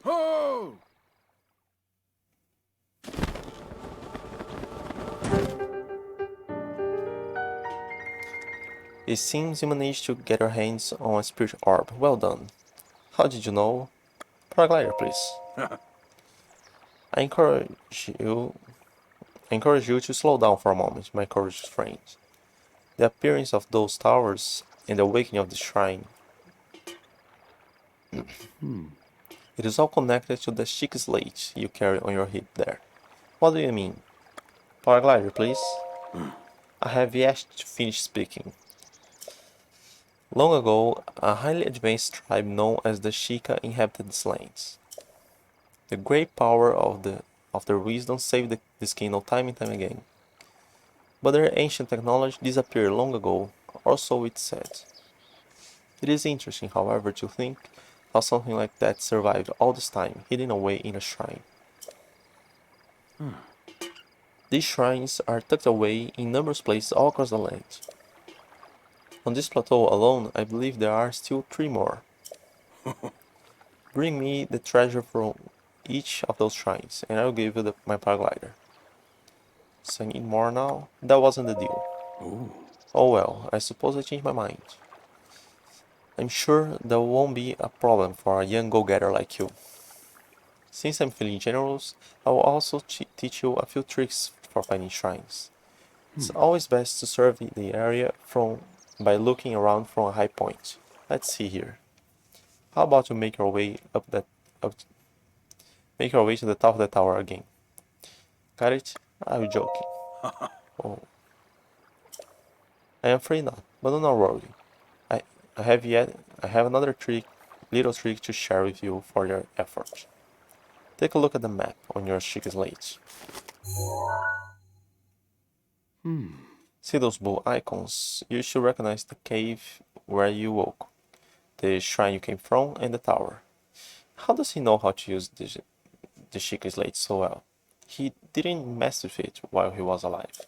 Ho! It seems you managed to get your hands on a spiritual orb. Well done. How did you know? Paraglider, please. I encourage you to slow down for a moment, my courageous friend. The appearance of those towers and the awakening of the shrine. It is all connected to the chic slate you carry on your hip there. What do you mean? Paraglider, please. I have yet to finish speaking. Long ago, a highly advanced tribe known as the Shika inhabited these lands. The great power of their wisdom saved this kingdom time and time again. But their ancient technology disappeared long ago, or so it said. It is interesting, however, to think how something like that survived all this time, hidden away in a shrine. These shrines are tucked away in numerous places all across the land. On this plateau alone, I believe there are still 3 more. Bring me the treasure from each of those shrines, and I'll give you my paraglider. So I need more now? That wasn't the deal. Oh well, I suppose I changed my mind. I'm sure that won't be a problem for a young go-getter like you. Since I'm feeling generous, I will also teach you a few tricks for finding shrines. It's always best to survey the area by looking around from a high point. Let's see here. How about you make your way make your way to the top of the tower again? Got it? I was joking. Oh, I am afraid not, but do not worry. I I have another little trick to share with you for your effort. Take a look at the map on your chic slate. See those blue icons? You should recognize the cave where you woke, the shrine you came from, and the tower. How does he know how to use the chic slate so well? He didn't mess with it while he was alive.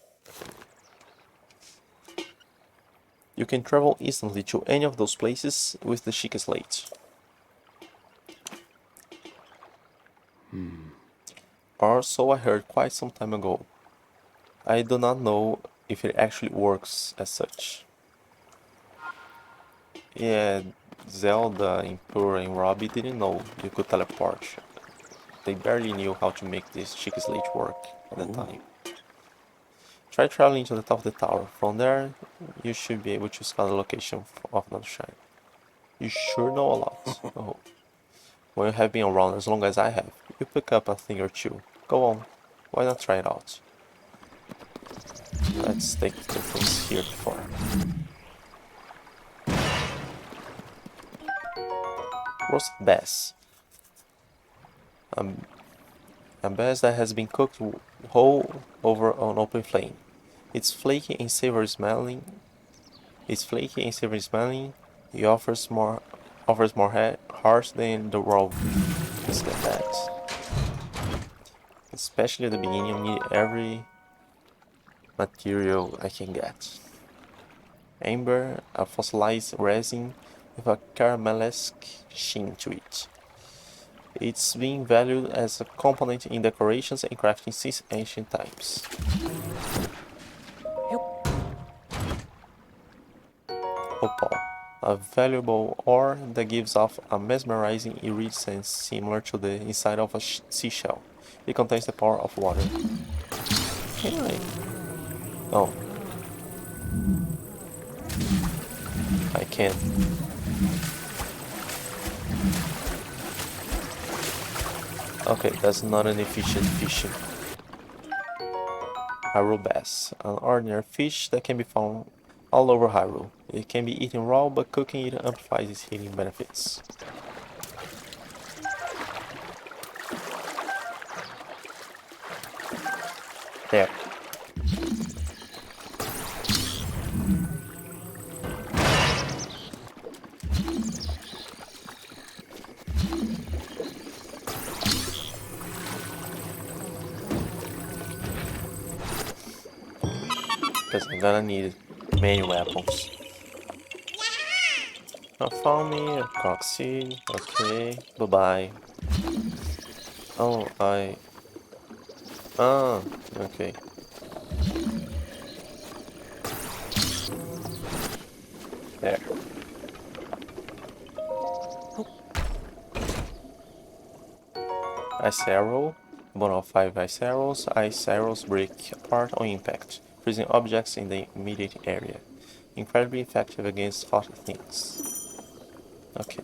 You can travel instantly to any of those places with the chic slate. Or so I heard quite some time ago. I do not know if it actually works as such. Yeah, Zelda, Impure, and Robbie didn't know you could teleport. They barely knew how to make this chic slate work at the time. Try traveling to the top of the tower. From there, you should be able to scout the location of another shrine. You sure know a lot. Oh. When you have been around as long as I have, you pick up a thing or two. Go on, why not try it out? Let's take the things here before. Roast bass. A bass that has been cooked whole over an open flame. It's flaky and savory smelling. It offers more harsh than the raw. Just like that. Especially at the beginning, I need every material I can get. Amber, a fossilized resin with a caramelesque sheen to it. It's been valued as a component in decorations and crafting since ancient times. Opal, a valuable ore that gives off a mesmerizing iridescence similar to the inside of a seashell. It contains the power of water. Can I? Oh. I can. Okay, that's not an efficient fishing. Hyrule bass, an ordinary fish that can be found all over Hyrule. It can be eaten raw, but cooking it amplifies its healing benefits. There. Because I'm gonna need many weapons. Found me a proxy. Okay, bye bye. Oh, Ah, okay. There. Ice arrow. 1 of 5 ice arrows. Ice arrows break apart on impact, freezing objects in the immediate area. Incredibly effective against hot things. Okay.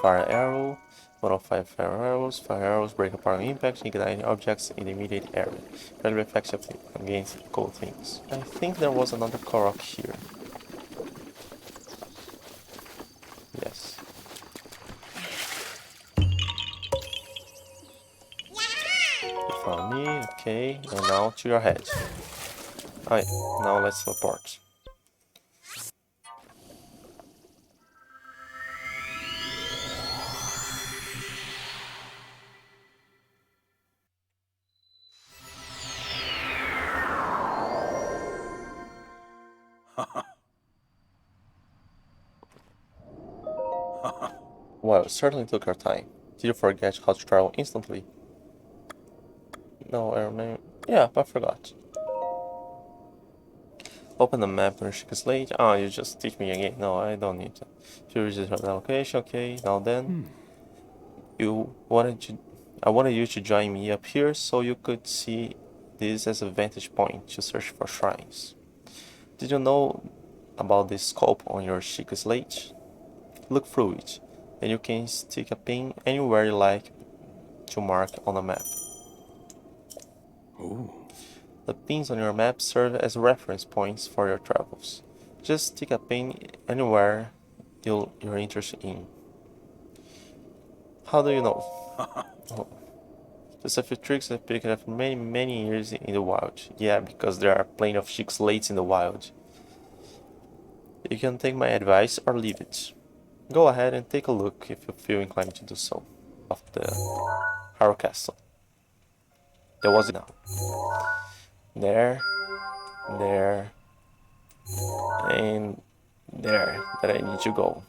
Fire arrow. 1 of 5 fire arrows. Fire arrows break apart on impact, igniting objects in the immediate area. Incredibly effective against cold things. I think there was another Korok here. Yes. You found me, okay, and now to your head. Alright, now let's teleport. Well, it certainly took our time. Did you forget how to travel instantly? No, I remember. Yeah, I forgot. Open the map on your slate. Ah, you just teach me again. No, I don't need to. If you register the location, okay. Now then, I wanted you to join me up here so you could see this as a vantage point to search for shrines. Did you know about this scope on your chic slate? Look through it, and you can stick a pin anywhere you like to mark on a map. Ooh. The pins on your map serve as reference points for your travels. Just stick a pin anywhere you're interested in. How do you know? Oh. Just a few tricks I picked up many years in the wild. Yeah, because there are plenty of chic slates in the wild. You can take my advice or leave it. Go ahead and take a look if you feel inclined to do so. Of the Hyrule Castle. There was now. There, and there that I need to go.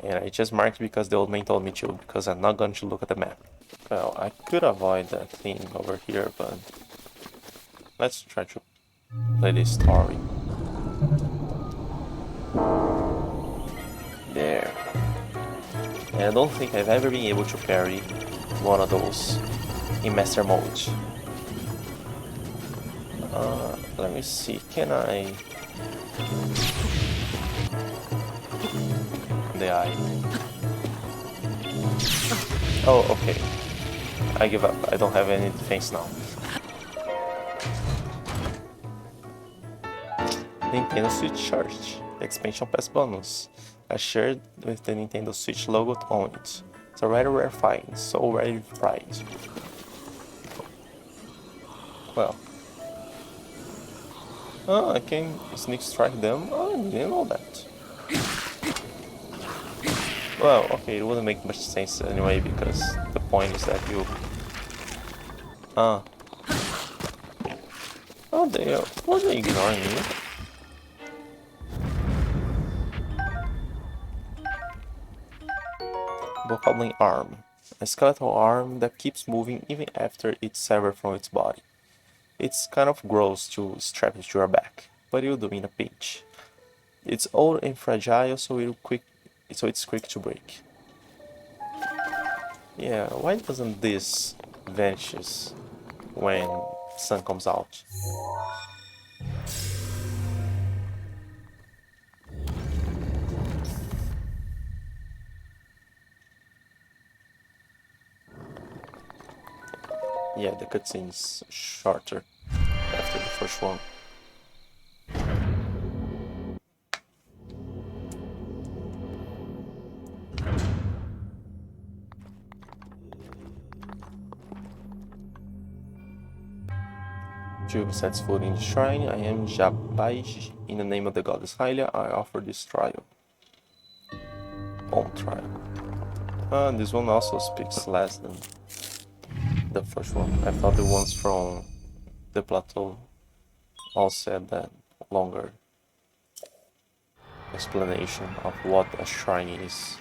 And I just marked because the old man told me to, because I'm not going to look at the map. Well, I could avoid that thing over here, but let's try to play this story. There. And I don't think I've ever been able to parry one of those in Master Mode. Let me see, can I... The eye. Oh, okay. I give up. I don't have any defense now. Nintendo Switch Charge. Expansion Pass bonus. I shared with the Nintendo Switch logo on it. It's a rather rare find, so very prized. Well. Oh, I can sneak strike them? Oh, I didn't know that. Well, okay, it wouldn't make much sense anyway, because the point is that you... Oh, were they ignoring me? Bokoblin arm. A skeletal arm that keeps moving even after it's severed from its body. It's kind of gross to strap it to your back, but you'll do in a pinch. It's old and fragile, so it's quick to break. Yeah, why doesn't this vanishes when sun comes out? Yeah, the cutscene's shorter after the first one. To sets foot in the shrine, I am Baij. In the name of the goddess Hylia, I offer this trial. Trial. This one also speaks less than the first one. I thought the ones from the plateau all said that longer. explanation of what a shrine is.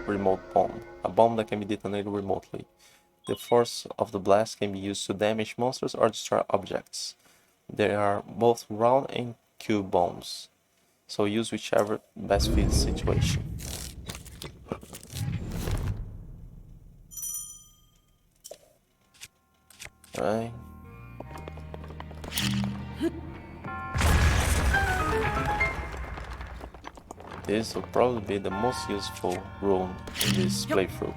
Remote bomb. A bomb that can be detonated remotely. The force of the blast can be used to damage monsters or destroy objects. They are both round and cube bombs, so use whichever best fits the situation. Right. This will probably be the most useful rune in this playthrough.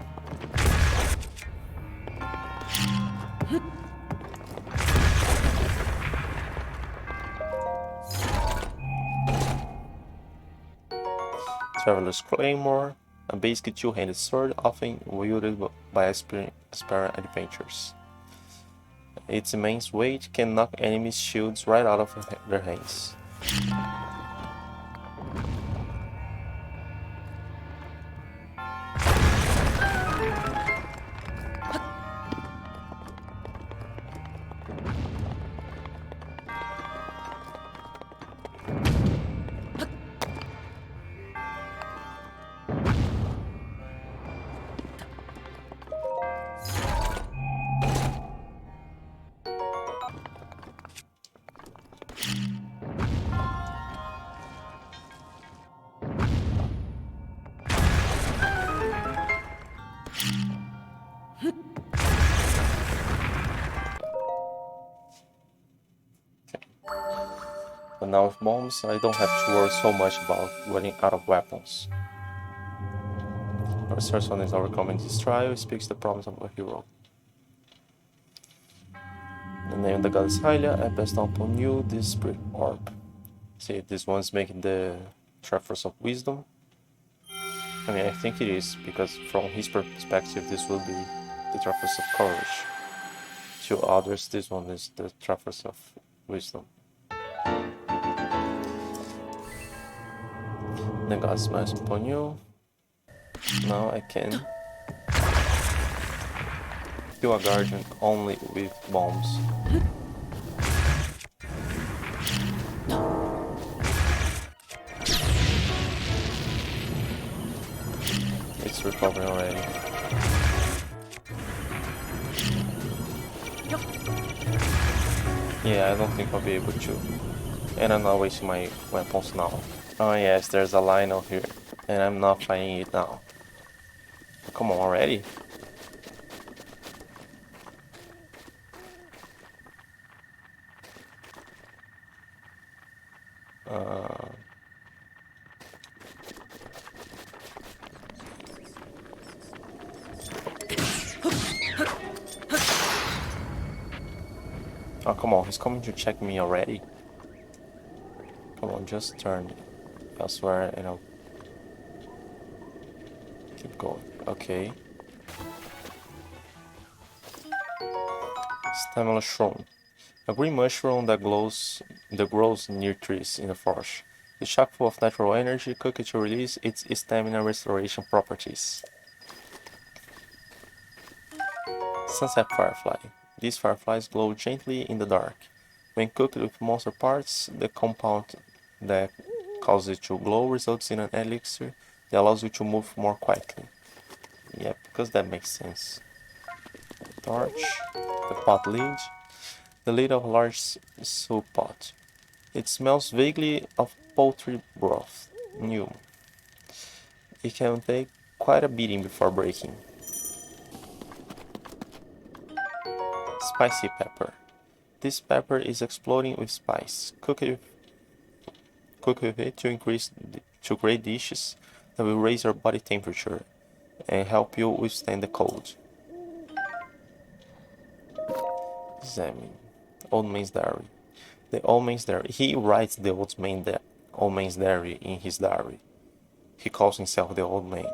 Traveler's Claymore, a basic two-handed sword often wielded by aspiring adventurers. Its immense weight can knock enemies' shields right out of their hands. But now with bombs, I don't have to worry so much about running out of weapons. Our first one is overcoming this trial, speaks the problems of a hero. The name of the god is Hylia. I passed down upon you this spirit orb. See, this one's making the Trousers of Wisdom. I mean, I think it is, because from his perspective, this will be the Trousers of Courage. To others, this one is the Trousers of Wisdom. The god smiles upon you. Now I can kill a guardian only with bombs. It's recovering already. Yeah, I don't think I'll be able to. And I'm not wasting my weapons now. Oh yes, there's a Lionel here. And I'm not fighting it now. Come on already. Oh, come on, he's coming to check me already. Come on, just turn elsewhere and I'll keep going. Okay. Stamina Shroom. A green mushroom that grows near trees in the forest. It's chock full of natural energy, cook it to release its stamina restoration properties. Sunset Firefly. These fireflies glow gently in the dark. When cooked with monster parts, the compound that causes it to glow results in an elixir that allows you to move more quietly. Yeah, because that makes sense. Torch, the pot lid, the lid of a large soup pot. It smells vaguely of poultry broth. New. It can take quite a beating before breaking. Spicy pepper. This pepper is exploding with spice. Cook with it to create dishes that will raise your body temperature and help you withstand the cold. Examine. Old Man's Diary. The Old Man's Diary. He writes the Old Man's Diary in his diary. He calls himself the Old Man.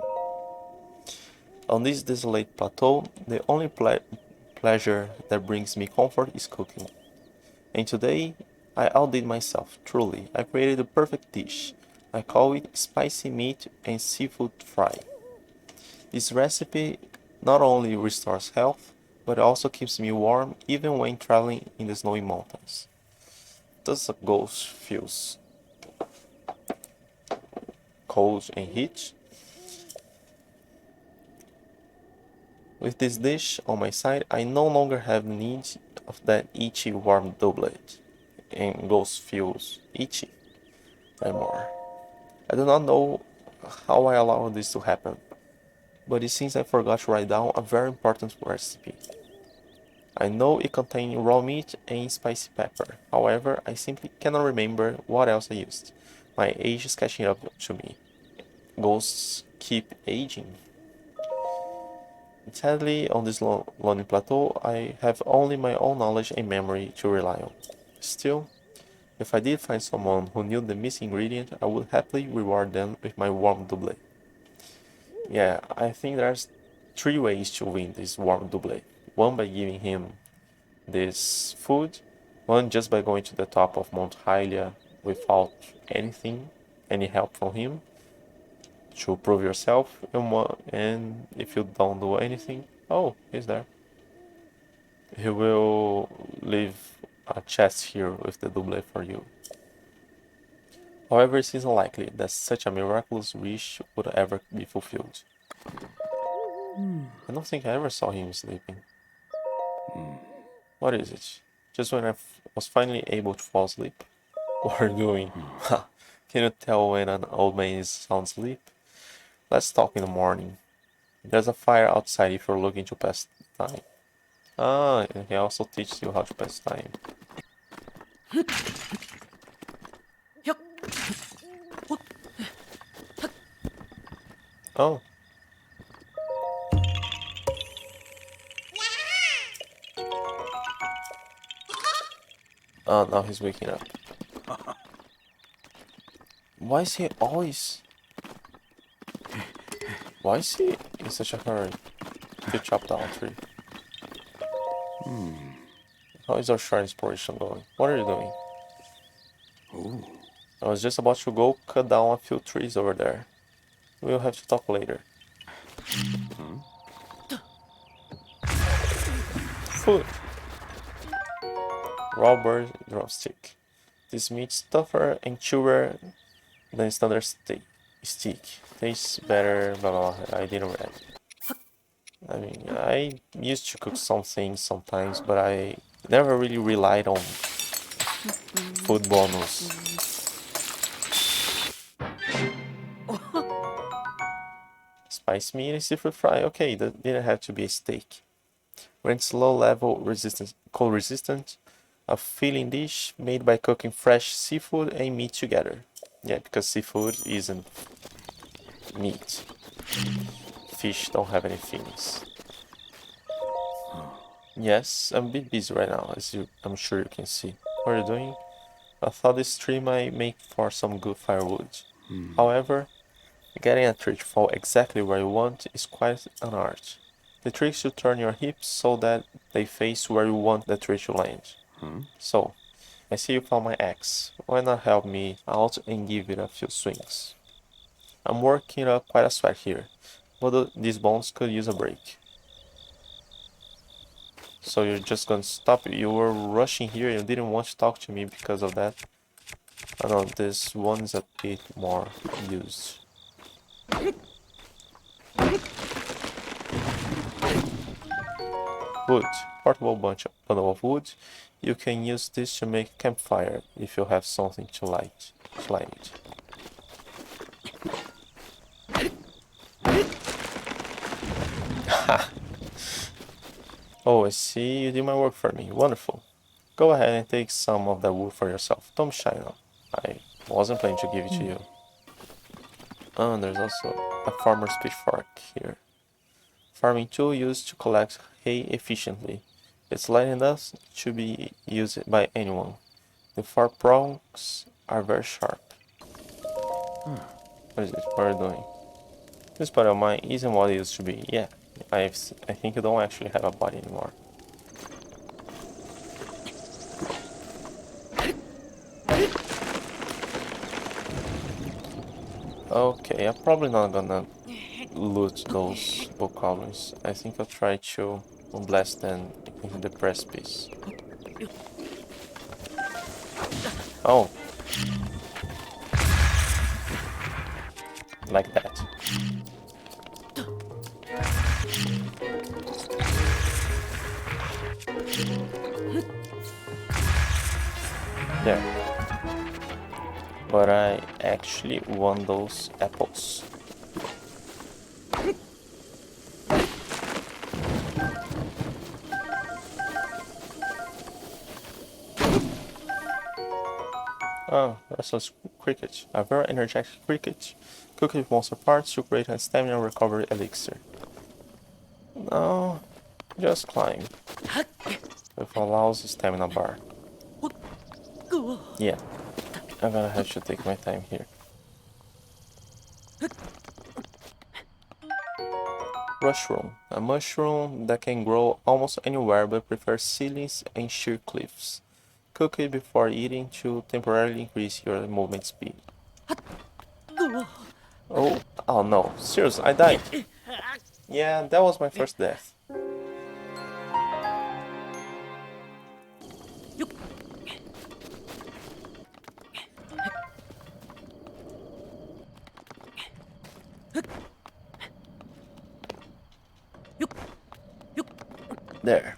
On this desolate plateau, the only pleasure that brings me comfort is cooking. And today, I outdid myself, truly. I created the perfect dish. I call it spicy meat and seafood fry. This recipe not only restores health, but also keeps me warm even when traveling in the snowy mountains. Does a ghost feels cold and heat? With this dish on my side, I no longer have the need of that itchy warm doublet, and ghost feels itchy anymore. I do not know how I allowed this to happen, but it seems I forgot to write down a very important recipe. I know it contained raw meat and spicy pepper, however, I simply cannot remember what else I used. My age is catching up to me. Ghosts keep aging. Sadly, on this lonely plateau, I have only my own knowledge and memory to rely on. Still, if I did find someone who knew the missing ingredient, I would happily reward them with my warm doublet. Yeah, I think there's 3 ways to win this warm doublet. One by giving him this food, one just by going to the top of Mount Hylia without any help from him to prove yourself, and if you don't do anything, oh, he's there. He will leave a chest here with the doublet for you. However, it seems unlikely that such a miraculous wish would ever be fulfilled. I don't think I ever saw him sleeping. What is it? Just when I was finally able to fall asleep? What are you doing? Ha! Can you tell when an old man is sound asleep? Let's talk in the morning. There's a fire outside if you're looking to pass time. Ah, and he also teaches you how to pass time. Oh. Oh, now he's waking up. Why is he always... Why is he in such a hurry to chop down a tree? How is our shrine exploration going? What are you doing? I was just about to go cut down a few trees over there. We'll have to talk later. Food! Raw bird drumstick. This meat's tougher and chewer than standard steak. Tastes better, blah blah blah. I didn't read. I mean, I used to cook some things sometimes, but I never really relied on food bonus. Spice meat and seafood fry. Okay, that didn't have to be a steak. When it's low level cold resistant, a filling dish made by cooking fresh seafood and meat together. Yeah, because seafood isn't meat. Fish don't have any feelings. Yes, I'm a bit busy right now, I'm sure you can see. What are you doing? I thought this tree might make for some good firewood. However, getting a tree to fall exactly where you want is quite an art. The trick is to turn your hips so that they face where you want the tree to land. So, I see you found my axe. Why not help me out and give it a few swings? I'm working up quite a sweat here, but these bones could use a break. So you're just gonna stop? You were rushing here and you didn't want to talk to me because of that? I know, this one's a bit more used. Wood. Portable bundle of wood. You can use this to make a campfire if you have something to light it. Oh, I see you did my work for me. Wonderful. Go ahead and take some of that wood for yourself. Don't be shy now. I wasn't planning to give it to you. And there's also a farmer's pitchfork here. Farming tool used to collect hay efficiently. It's light enough to be used by anyone. The far prongs are very sharp. What is it? What are you doing? This body of mine isn't what it used to be. Yeah, I think you don't actually have a body anymore. Okay, I'm probably not gonna loot those bokoblins. I think I'll try to blast them in the precipice. Oh, like that. There. But I actually won those apples. Oh, restless cricket. A very energetic cricket. Cooked with monster parts to create a stamina recovery elixir. No, just climb. With a lousy stamina bar. Yeah, I'm gonna have to take my time here. Mushroom. A mushroom that can grow almost anywhere but prefers ceilings and sheer cliffs. Cook it before eating to temporarily increase your movement speed. Oh, oh no. Seriously, I died. Yeah, that was my first death. There.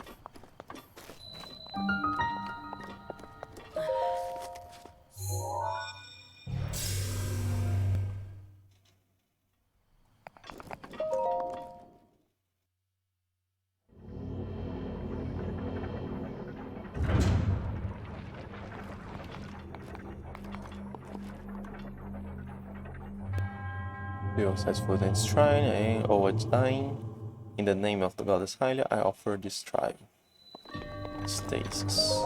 You access Flint's shrine and oh, it's Daim. In the name of the goddess Hylia, I offer this tribe. Stasis.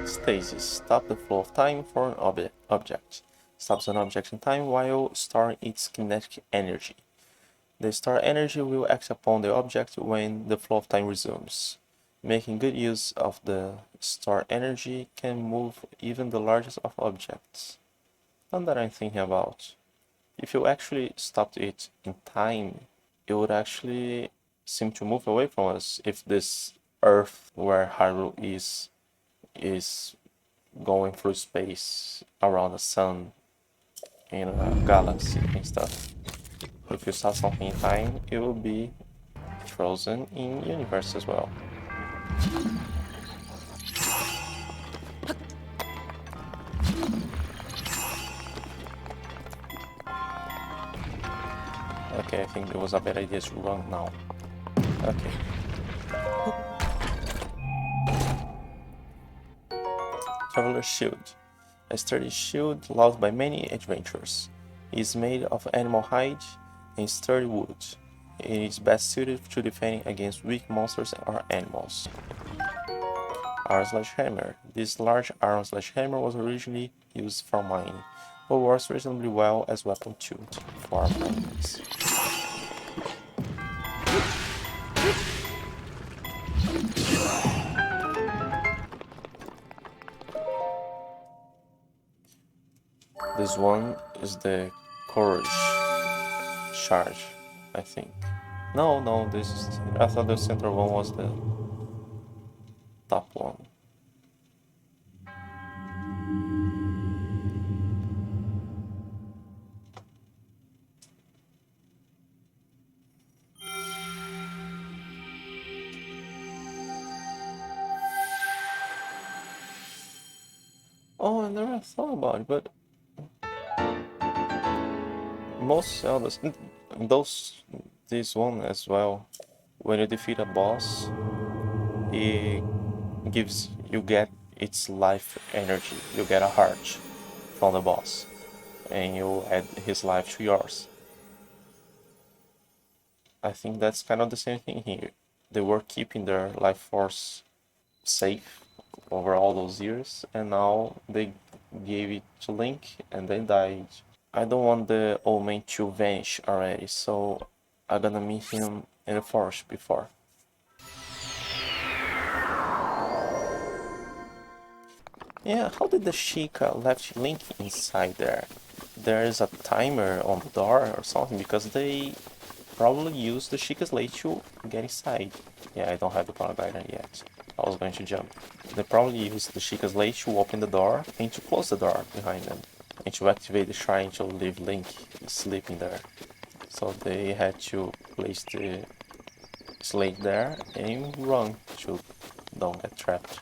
Stasis. Stop the flow of time for an object. Stops an object in time while storing its kinetic energy. The stored energy will act upon the object when the flow of time resumes. Making good use of the stored energy can move even the largest of objects. Not that I'm thinking about. If you actually stopped it in time, it would actually seem to move away from us if this Earth where Hyrule is going through space around the sun in a galaxy and stuff. If you stop something in time, it will be frozen in universe as well. Okay, I think it was a bad idea to run now. Okay. Traveler's Shield. A sturdy shield loved by many adventurers. It is made of animal hide and sturdy wood. It is best suited to defending against weak monsters or animals. Iron Sledgehammer. This large iron sledgehammer was originally used for mining, but works reasonably well as weapon too for mines. This one is the Courage charge, I think. No, this is, I thought the center one was the top one. Oh, I never thought about it, but most Zeldas, this one as well, when you defeat a boss, it you get its life energy. You get a heart from the boss, and you add his life to yours. I think that's kind of the same thing here. They were keeping their life force safe over all those years, and now they gave it to Link and they died. I don't want the old man to vanish already, so I'm gonna meet him in the forest before. Yeah, how did the Sheikah left Link inside there? There is a timer on the door or something, because they probably used the Sheikah's Blade to get inside. Yeah, I don't have the paraglider yet. I was going to jump. They probably used the Sheikah's Blade to open the door and to close the door behind them, and to activate the shrine to leave Link sleeping there. So they had to place the slate there and run to don't get trapped.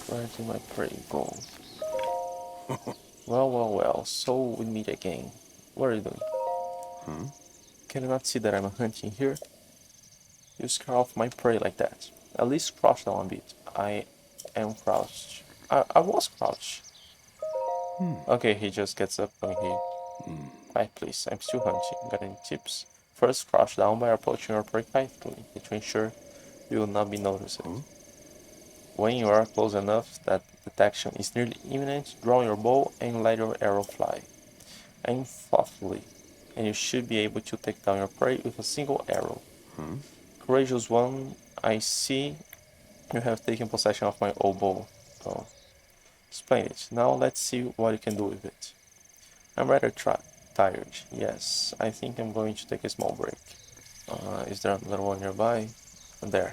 Where did my prey go? Well, so we meet again. What are you doing? Can you not see that I'm hunting here? You scare off my prey like that. At least crouch down a bit. I am crouched. I was crouched. Okay, he just gets up when he... Quiet please, I'm still hunting. Got any tips? First, crouch down by approaching your prey quietly to ensure you will not be noticed. When you are close enough that detection is nearly imminent, draw your bow and let your arrow fly. Aim thoughtfully, and you should be able to take down your prey with a single arrow. Courageous one, I see you have taken possession of my old bow. Oh. Splendid. Now let's see what you can do with it. I'm rather tired. Yes, I think I'm going to take a small break. Is there another one nearby? There.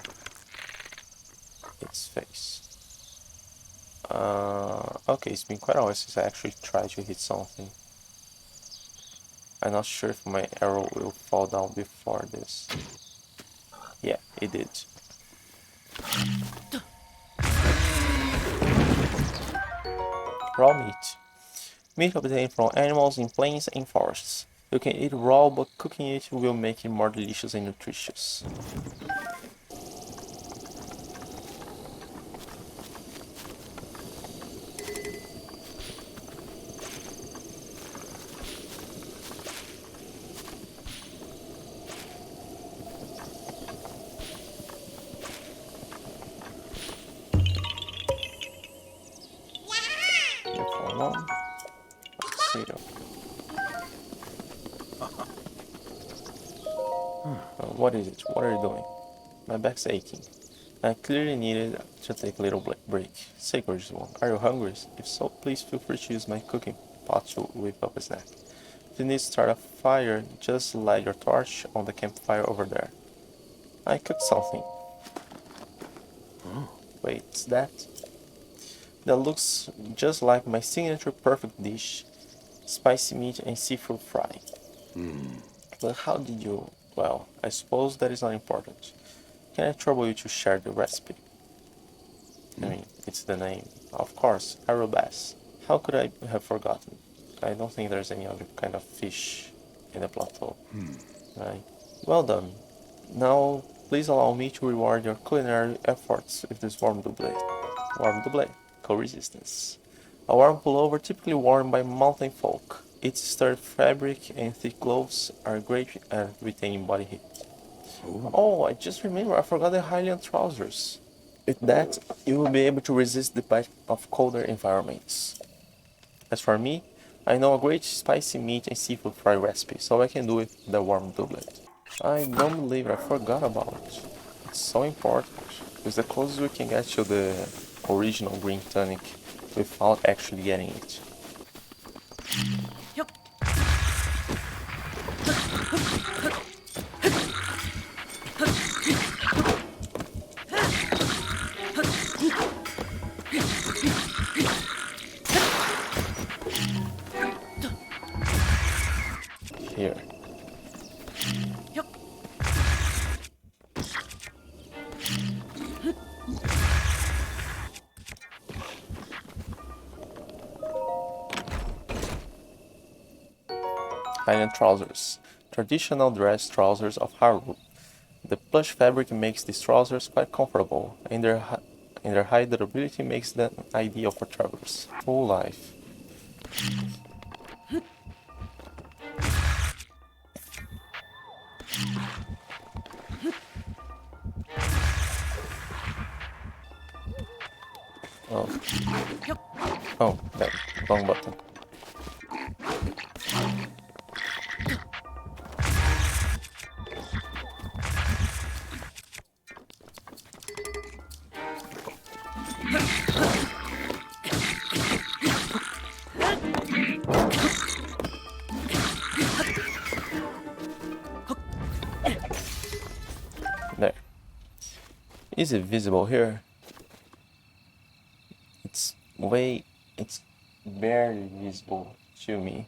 Its face. Okay, it's been quite a while since I actually tried to hit something. I'm not sure if my arrow will fall down before this. Yeah, it did. Raw meat. Meat obtained from animals in plains and forests. You can eat raw, but cooking it will make it more delicious and nutritious. What is it? What are you doing? My back's aching. I clearly needed to take a little break. Say, gorgeous one, are you hungry? If so, please feel free to use my cooking pot to whip up a snack. If you need to start a fire, just light your torch on the campfire over there. I cooked something. Wait, that? That looks just like my signature perfect dish. Spicy meat and seafood fry. But how did you... Well, I suppose that is not important. Can I trouble you to share the recipe? I mean, it's the name. Of course, Hyrule Bass. How could I have forgotten? I don't think there's any other kind of fish in the plateau. Right. Well done. Now, please allow me to reward your culinary efforts with this warm doublet. Warm doublet, co-resistance. A warm pullover typically worn by mountain folk. Its sturdy fabric and thick gloves are great at retaining body heat. Oh, I just remember, I forgot the Hylian Trousers. With that, you will be able to resist the bite of colder environments. As for me, I know a great spicy meat and seafood fry recipe, so I can do it with the warm doublet. I don't believe I forgot about it. It's so important. It's the closest we can get to the original green tonic without actually getting it. Here. Hylian Trousers. Traditional dress trousers of Hyrule. The plush fabric makes these trousers quite comfortable, and their high durability makes them ideal for travelers. Full life. Oh. Oh, that wrong button. There. Is it visible here? It's barely visible to me.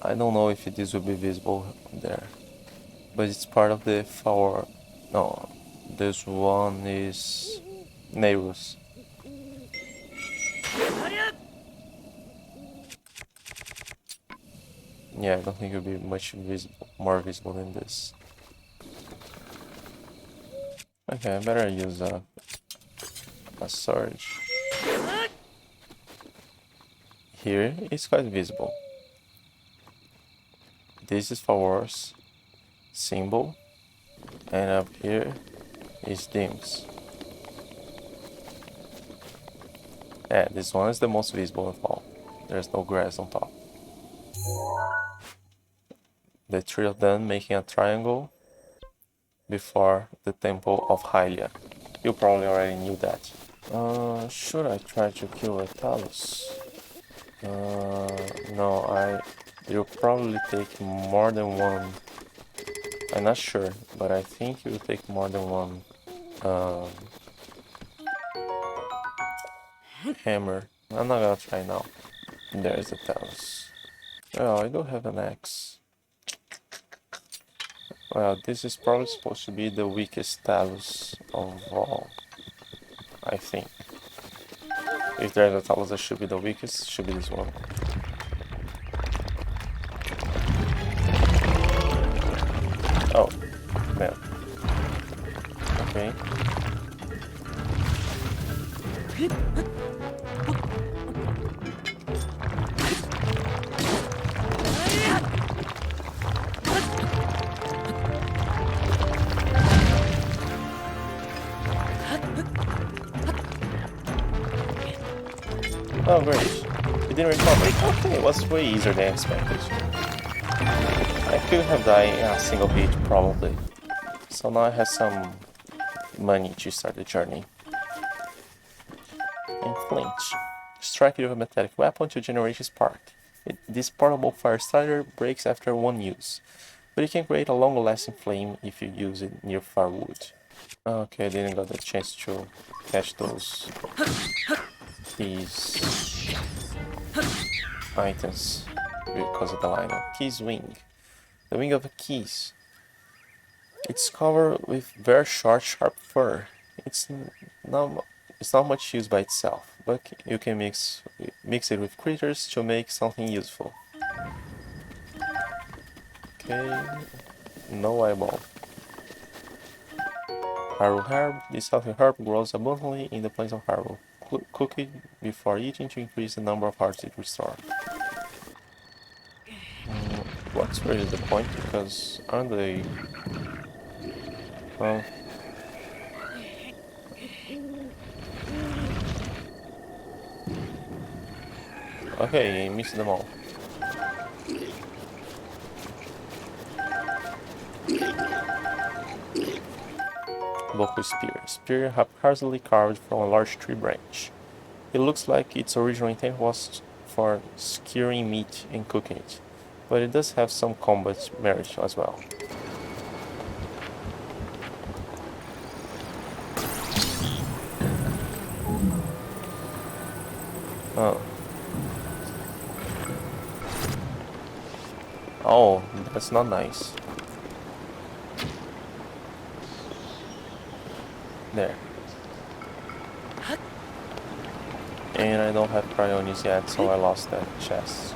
I don't know if this will be visible there, but it's part of the flower. No, this one is Neros. Yeah, I don't think it'll be much more visible than this. Okay, I better use a surge. Here it's quite visible. This is Flowers symbol, and up here is Daim's. Yeah, this one is the most visible of all. There's no grass on top. The three of them making a triangle before the temple of Hylia. You probably already knew that. Should I try to kill a Talus? No, you'll probably take more than one. I'm not sure, but I think you'll take more than one hammer. I'm not gonna try now. There's the Talus. Well, I do have an axe. Well, this is probably supposed to be the weakest Talus of all, I think. If there's a Talus that should be the weakest, it should be this one. Oh, man. Okay. Oh great, it didn't recover. Okay, it was way easier than expected. I could have died in a single hit probably. So now I have some money to start the journey. And Flint. Strike it with a metallic weapon to generate a spark. This portable fire starter breaks after one use, but it can create a long-lasting flame if you use it near firewood. Okay, I didn't get the chance to catch these items because of the lineup. Keese Wing. The wing of a Keese. It's covered with very short, sharp fur. It's not much used by itself, but you can mix it with critters to make something useful. Okay, no eyeball. Hyrule Herb. This healthy herb grows abundantly in the plains of Hyrule. Cook it before eating to increase the number of hearts it restores. What's really the point? Because aren't they... Well... Okay, I missed them all. Boko Spear. Spear haphazardly carved from a large tree branch. It looks like its original intent was for skewering meat and cooking it, but it does have some combat merit as well. Oh. Oh, that's not nice. There. And I don't have cryonis yet, so I lost that chest.